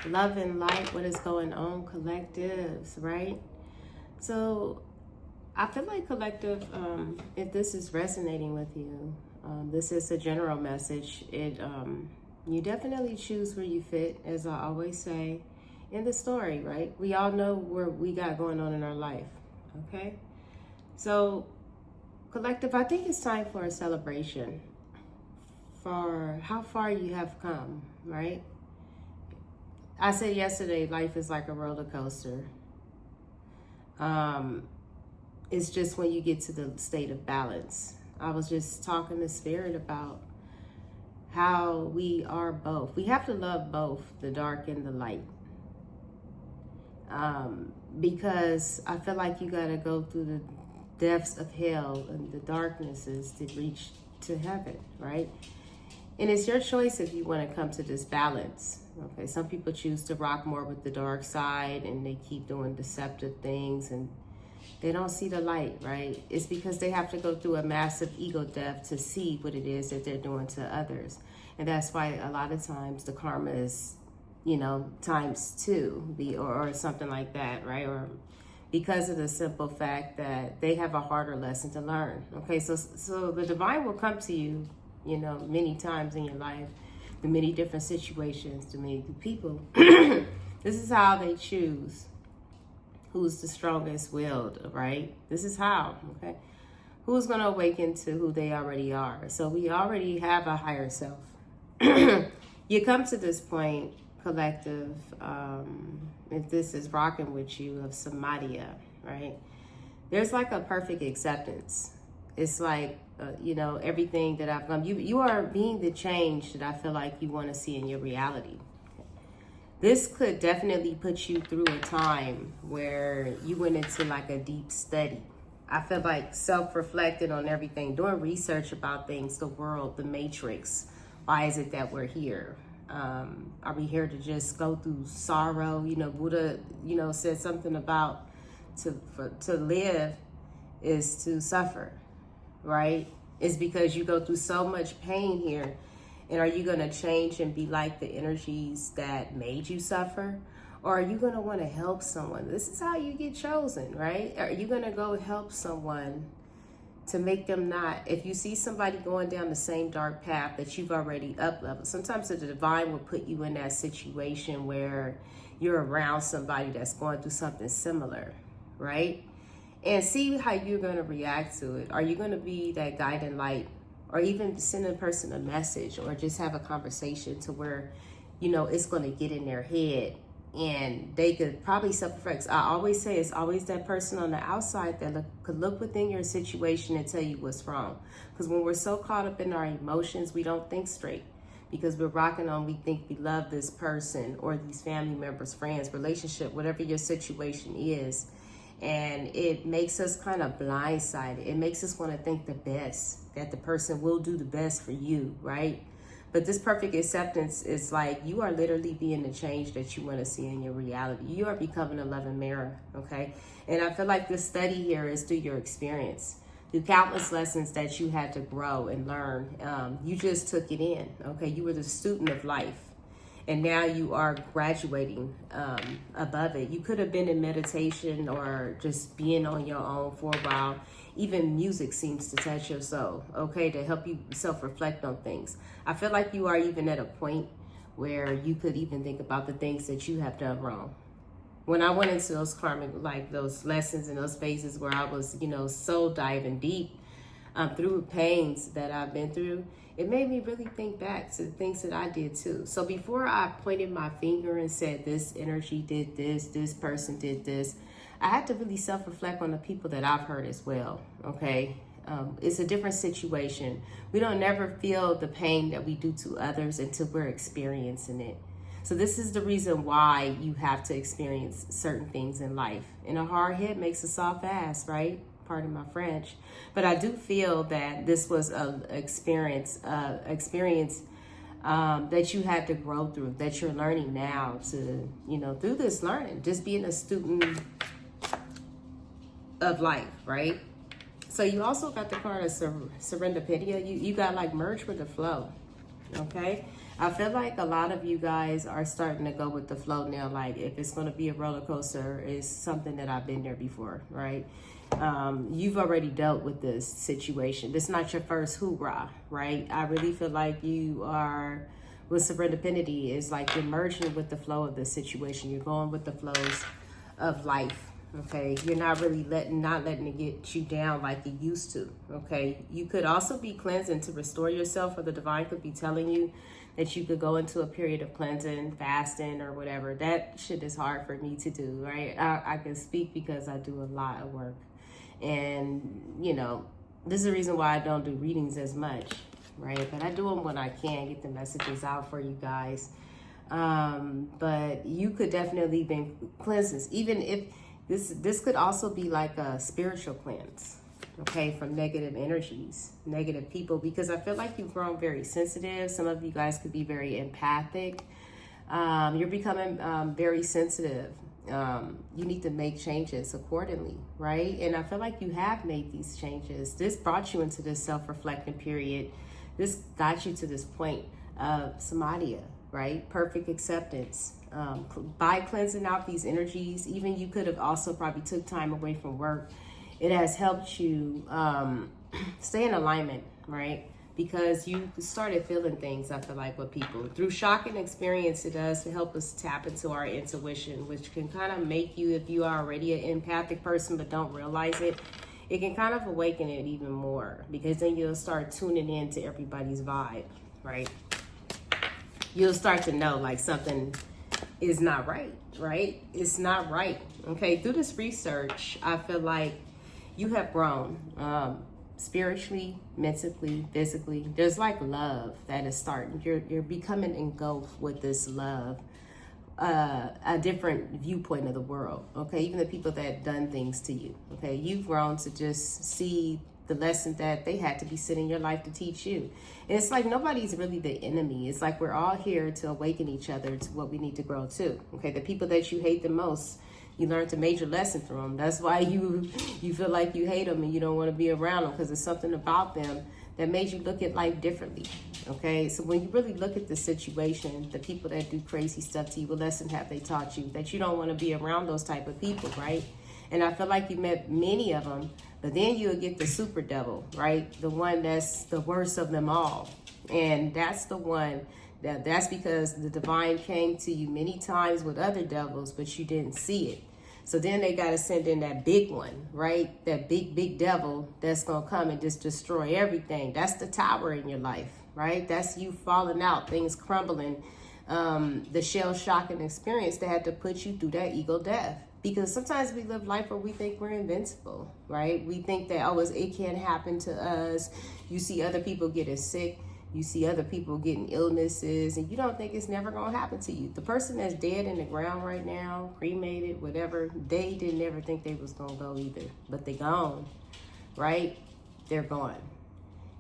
Love and light, what is going on, collectives, right? So I feel like collective, if this is resonating with you, this is a general message. You definitely choose where you fit, as I always say in the story, right? We all know where we got going on in our life, okay? So collective, I think it's time for a celebration for how far you have come, right? I said yesterday, life is like a roller coaster. Um, it's just when you get to the state of balance. I was just talking to Spirit about how we are both. We have to love both the dark and the light. Because I feel like you got to go through the depths of hell and the darknesses to reach to heaven, right? And it's your choice if you want to come to this balance. Okay, some people choose to rock more with the dark side and they keep doing deceptive things and they don't see the light, right? It's because they have to go through a massive ego death to see what it is that they're doing to others. And that's why a lot of times the karma is, times two, or something like that, right? Or because of the simple fact that they have a harder lesson to learn. Okay, so the divine will come to you, many times in your life, in many different situations, to many people. This is how they choose who's the strongest willed, right? This is how, okay? Who's going to awaken to who they already are. So we already have a higher self. You come to this point, collective, if this is rocking with you, of samadhi, right? There's like a perfect acceptance. It's like, everything that I've gone, you are being the change that I feel like you want to see in your reality. This could definitely put you through a time where you went into like a deep study. I feel like self-reflecting on everything, doing research about things, the world, the matrix. Why is it that we're here? Are we here to just go through sorrow? Buddha, said something about to live is to suffer, right? It's because you go through so much pain here. And are you going to change and be like the energies that made you suffer? Or are you going to want to help someone? This is how you get chosen, right? Are you going to go help someone to make them not? If you see somebody going down the same dark path that you've already up-leveled, sometimes the divine will put you in that situation where you're around somebody that's going through something similar, right? And see how you're going to react to it. Are you going to be that guiding light? Or even send a person a message or just have a conversation to where, it's going to get in their head and they could probably self-reflect. I always say it's always that person on the outside that could look within your situation and tell you what's wrong. Because when we're so caught up in our emotions, we don't think straight. Because we're rocking on, we think we love this person or these family members, friends, relationship, whatever your situation is. And it makes us kind of blindsided. It makes us want to think the best, that the person will do the best for you, right? But this perfect acceptance is like you are literally being the change that you want to see in your reality. You are becoming a loving mirror, okay? And I feel like this study here is through your experience, through countless lessons that you had to grow and learn. You just took it in, okay? You were the student of life. And now you are graduating above it. You could have been in meditation or just being on your own for a while. Even music seems to touch your soul, okay, to help you self-reflect on things. I feel like you are even at a point where you could even think about the things that you have done wrong. When I went into those karmic, like those lessons and those phases where I was, so diving deep through pains that I've been through, it made me really think back to the things that I did too. So before I pointed my finger and said this energy did this person did this, I had to really self-reflect on the people that I've hurt as well, okay? It's a different situation. We don't never feel the pain that we do to others until we're experiencing it. So this is the reason why you have to experience certain things in life. And a hard head makes a soft ass, right? Pardon my French. But I do feel that this was an experience that you had to grow through, that you're learning now to, through this learning, just being a student of life, right? So you also got the card of Serendipedia. You got like merge with the flow, okay? I feel like a lot of you guys are starting to go with the flow now. Like if it's going to be a roller coaster, it's something that I've been there before, right? You've already dealt with this situation. This is not your first hoorah, right? I really feel like you are, with Serendipity, is like you're merging with the flow of the situation. You're going with the flows of life. Okay, you're not really not letting it get you down like you used to. Okay, you could also be cleansing to restore yourself, or the divine could be telling you that you could go into a period of cleansing, fasting, or whatever. That shit is hard for me to do, right? I can speak because I do a lot of work, and you know, this is the reason why I don't do readings as much, right? But I do them when I can, get the messages out for you guys. But you could definitely be cleanses, even if this could also be like a spiritual cleanse, okay, from negative energies, negative people, because I feel like you've grown very sensitive. Some of you guys could be very empathic. You're becoming very sensitive. You need to make changes accordingly, right? And I feel like you have made these changes. This brought you into this self-reflecting period. This got you to this point of samadhi, right? Perfect acceptance. By cleansing out these energies, even you could have also probably took time away from work. It has helped you stay in alignment, right? Because you started feeling things, I feel like, with people. Through shocking experience, it does to help us tap into our intuition, which can kind of make you, if you are already an empathic person but don't realize it, it can kind of awaken it even more, because then you'll start tuning in to everybody's vibe, right? You'll start to know like something is not right, right? It's not right, okay? Through this research, I feel like you have grown spiritually, mentally, physically. There's like love that is starting. You're becoming engulfed with this love, a different viewpoint of the world, okay? Even the people that done things to you, okay? You've grown to just see the lesson that they had to be sent in your life to teach you. And it's like nobody's really the enemy. It's like we're all here to awaken each other to what we need to grow to, okay? The people that you hate the most, you learned a major lesson from them. That's why you feel like you hate them and you don't want to be around them, because there's something about them that made you look at life differently, okay? So when you really look at the situation, the people that do crazy stuff to you, what lesson have they taught you? That you don't want to be around those type of people, right? And I feel like you met many of them, but then you'll get the super devil, right? The one that's the worst of them all. And that's the one that's because the divine came to you many times with other devils, but you didn't see it. So then they got to send in that big one, right? That big devil that's going to come and just destroy everything. That's the tower in your life, right? That's you falling out, things crumbling, the shell-shocking experience that had to put you through that ego death. Because sometimes we live life where we think we're invincible, right? We think that, oh, it can't happen to us. You see other people getting sick. You see other people getting illnesses, and you don't think it's never going to happen to you. The person that's dead in the ground right now, cremated, whatever, they didn't ever think they was going to go either. But they gone, right? They're gone.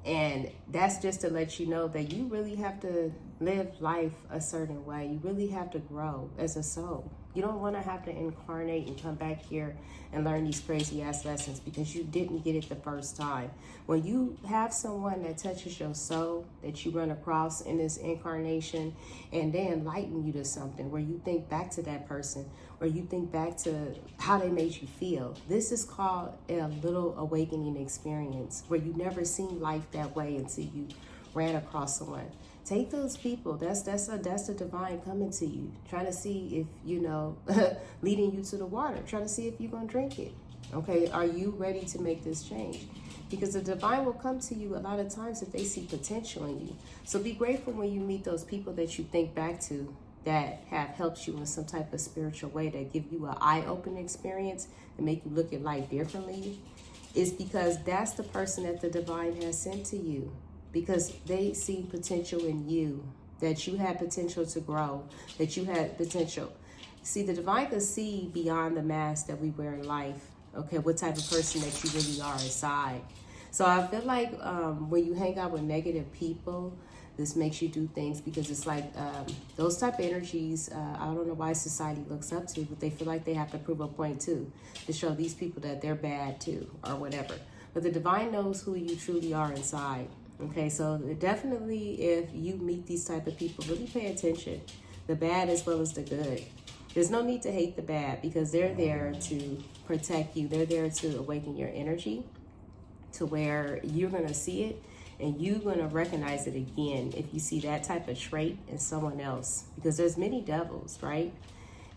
And that's just to let you know that you really have to live life a certain way. You really have to grow as a soul. You don't want to have to incarnate and come back here and learn these crazy ass lessons because you didn't get it the first time. When you have someone that touches your soul that you run across in this incarnation and they enlighten you to something where you think back to that person or you think back to how they made you feel, this is called a little awakening experience where you never seen life that way until you ran across someone. Take those people. That's the divine coming to you, trying to see if, leading you to the water, trying to see if you're going to drink it. Okay, are you ready to make this change? Because the divine will come to you a lot of times if they see potential in you. So be grateful when you meet those people that you think back to that have helped you in some type of spiritual way, that give you an eye-opening experience and make you look at life differently. It's because that's the person that the divine has sent to you. Because they see potential in you, that you had potential to grow, that you had potential. See, the divine can see beyond the mask that we wear in life, okay, what type of person that you really are inside. So I feel like when you hang out with negative people, this makes you do things because it's like those type of energies, I don't know why society looks up to, but they feel like they have to prove a point too, to show these people that they're bad too, or whatever. But the divine knows who you truly are inside. Okay, so definitely if you meet these type of people, really pay attention, the bad as well as the good. There's no need to hate the bad because they're there to protect you. They're there to awaken your energy to where you're going to see it and you're going to recognize it again if you see that type of trait in someone else, because there's many devils, right?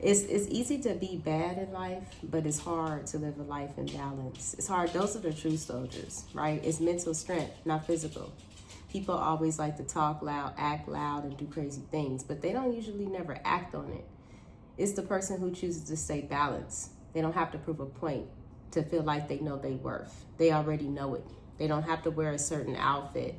It's easy to be bad in life, but it's hard to live a life in balance. It's hard. Those are the true soldiers, right? It's mental strength, not physical. People always like to talk loud, act loud, and do crazy things, but they don't usually never act on it. It's the person who chooses to stay balanced. They don't have to prove a point to feel like they know their worth. They already know it. They don't have to wear a certain outfit.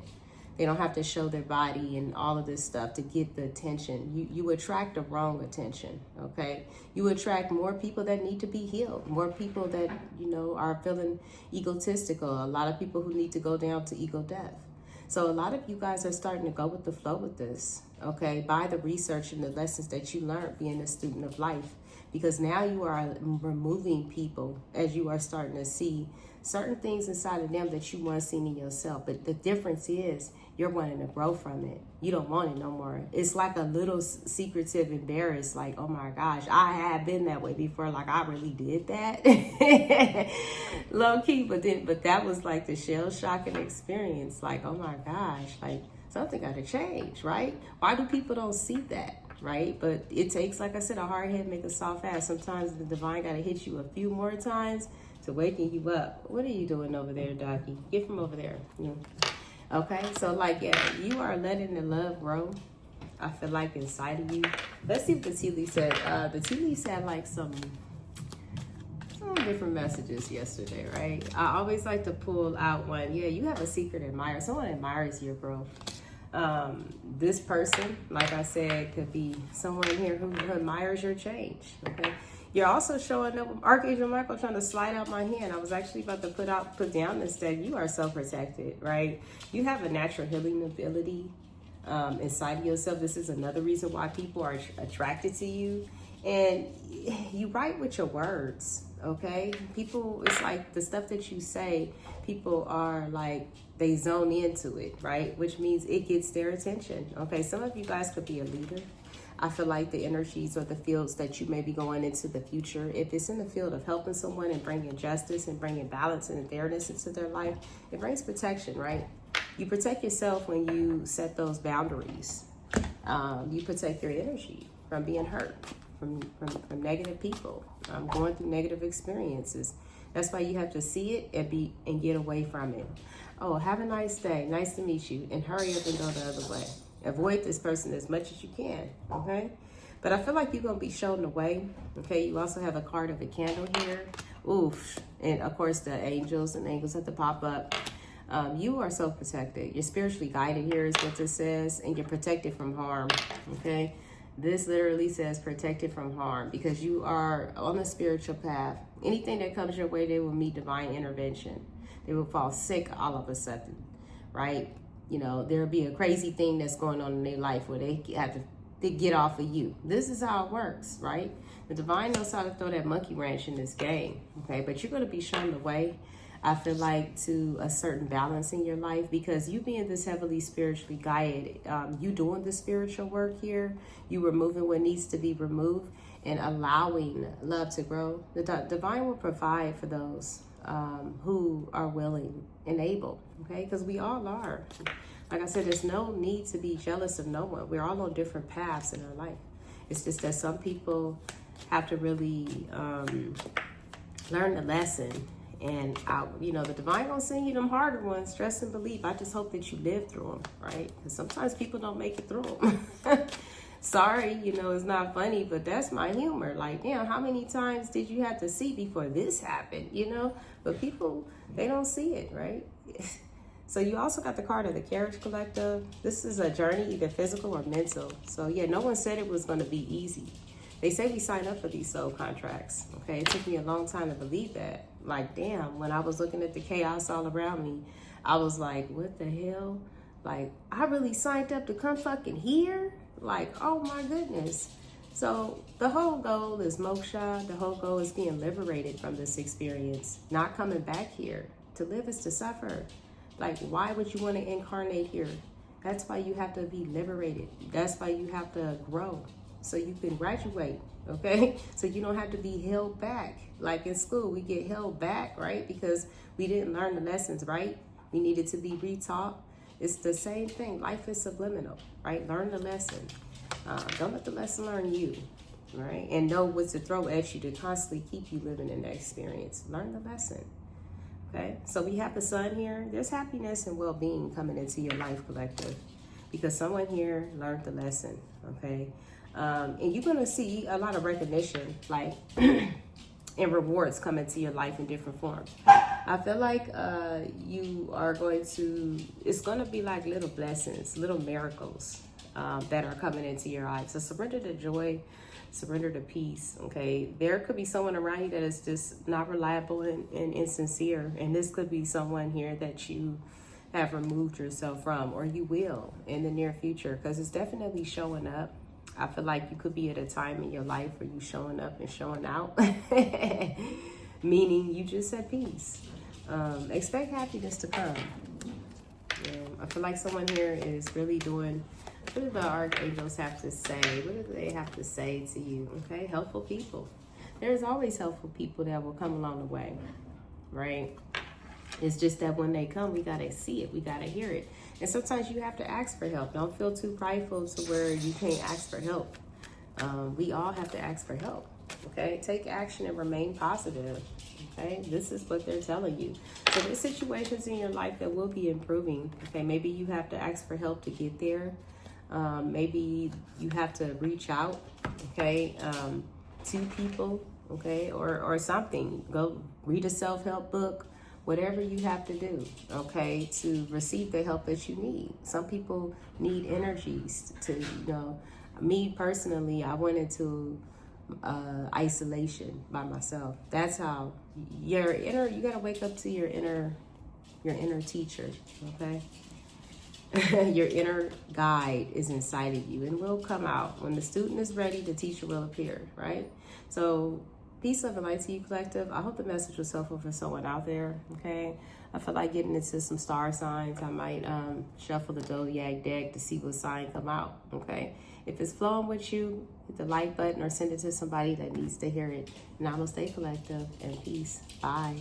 They don't have to show their body and all of this stuff to get the attention. You attract the wrong attention, okay? You attract more people that need to be healed, more people that, are feeling egotistical, a lot of people who need to go down to ego death. So a lot of you guys are starting to go with the flow with this, okay? By the research and the lessons that you learned being a student of life. Because now you are removing people as you are starting to see certain things inside of them that you once seen in yourself. But the difference is you're wanting to grow from it. You don't want it no more. It's like a little secretive embarrassed, like, oh my gosh, I had been that way before. Like, I really did that. Low key, but that was like the shell shocking experience. Like, oh my gosh, like something got to change, right? Why do people don't see that? Right? But it takes, like I said, a hard head make a soft ass. Sometimes the divine got to hit you a few more times to waken you up. What are you doing over there, Docky? Get from over there. Yeah. Okay, so like, yeah, you are letting the love grow. I feel like inside of you. Let's see what the tea leaf said. The tea leaf said like some different messages yesterday, right? I always like to pull out one. Yeah, you have a secret admirer. Someone admires your growth. This person, like I said, could be someone here who admires your change, okay? You're also showing up with Archangel Michael trying to slide out my hand. I was actually about to put down this deck. You are self-protected, right? You have a natural healing ability inside of yourself. This is another reason why people are attracted to you. And you write with your words, okay? People, it's like the stuff that you say, people are like, they zone into it, right? Which means it gets their attention, okay? Some of you guys could be a leader. I feel like the energies or the fields that you may be going into the future, if it's in the field of helping someone and bringing justice and bringing balance and fairness into their life, it brings protection, right? You protect yourself when you set those boundaries. You protect your energy from being hurt, from negative people, going through negative experiences. That's why you have to see it and get away from it. Oh, have a nice day. Nice to meet you. And hurry up and go the other way. Avoid this person as much as you can, okay? But I feel like you're going to be shown the way, okay? You also have a card of a candle here. Oof. And, of course, the angels and angels have to pop up. You are so protected. You're spiritually guided here is what this says. And you're protected from harm, okay? This literally says protected from harm because you are on a spiritual path. Anything that comes your way, they will meet divine intervention. They will fall sick all of a sudden, right? There'll be a crazy thing that's going on in their life where they have to get off of you. This is how it works, right? The divine knows how to throw that monkey wrench in this game, okay? But you're going to be shown the way, I feel like, to a certain balance in your life because you being this heavily spiritually guided, you doing the spiritual work here, you removing what needs to be removed and allowing love to grow. The divine will provide for those who are willing and able, okay? Because we all are. Like I said, there's no need to be jealous of no one. We're all on different paths in our life. It's just that some people have to really learn the lesson. And, the divine gonna send you them harder ones, trust and believe. I just hope that you live through them, right? Because sometimes people don't make it through them. Sorry, it's not funny, but that's my humor. Like, damn, how many times did you have to see before this happened, But people, they don't see it, right? So you also got the card of the Carriage Collective. This is a journey, either physical or mental. So, yeah, no one said it was going to be easy. They say we sign up for these soul contracts, okay? It took me a long time to believe that. Like, damn, when I was looking at the chaos all around me, I was like, what the hell? Like, I really signed up to come fucking here? Like, oh my goodness. So the whole goal is moksha. The whole goal is being liberated from this experience, not coming back here. To live is to suffer. Like, why would you want to incarnate here? That's why you have to be liberated. That's why you have to grow so you can graduate, okay? So you don't have to be held back. Like in school, we get held back, right? Because we didn't learn the lessons, right? We needed to be retaught. It's the same thing. Life is subliminal, right? Learn the lesson. Don't let the lesson learn you, right? And know what to throw at you to constantly keep you living in that experience. Learn the lesson. Okay, so we have the sun here. There's happiness and well-being coming into your life, collective, because someone here learned the lesson. Okay, and you're gonna see a lot of recognition, like and rewards come into your life in different forms. I feel like you are going to. It's gonna be like little blessings, little miracles that are coming into your life. So surrender to joy. Surrender to peace, okay? There could be someone around you that is just not reliable and insincere. And this could be someone here that you have removed yourself from, or you will in the near future, because it's definitely showing up. I feel like you could be at a time in your life where you showing up and showing out, meaning you just at peace. Expect happiness to come. I feel like someone here is really doing. What do the archangels have to say? What do they have to say to you? Okay, helpful people. There's always helpful people that will come along the way, right? It's just that when they come, we got to see it. We got to hear it. And sometimes you have to ask for help. Don't feel too prideful to where you can't ask for help. We all have to ask for help, okay? Take action and remain positive, okay? This is what they're telling you. So there's situations in your life that will be improving, okay? Maybe you have to ask for help to get there. Maybe you have to reach out, okay, to people, okay, or something. Go read a self-help book, whatever you have to do, okay, to receive the help that you need. Some people need energies to, me personally, I went into isolation by myself. That's how you got to wake up to your inner teacher, okay? Your inner guide is inside of you and will come out. When the student is ready, the teacher will appear, right? So peace, love, and light to you, collective. I hope the message was helpful for someone out there, okay? I feel like getting into some star signs. I might shuffle the zodiac deck to see what sign come out, okay? If it's flowing with you, hit the like button or send it to somebody that needs to hear it. Namaste, collective, and peace. Bye.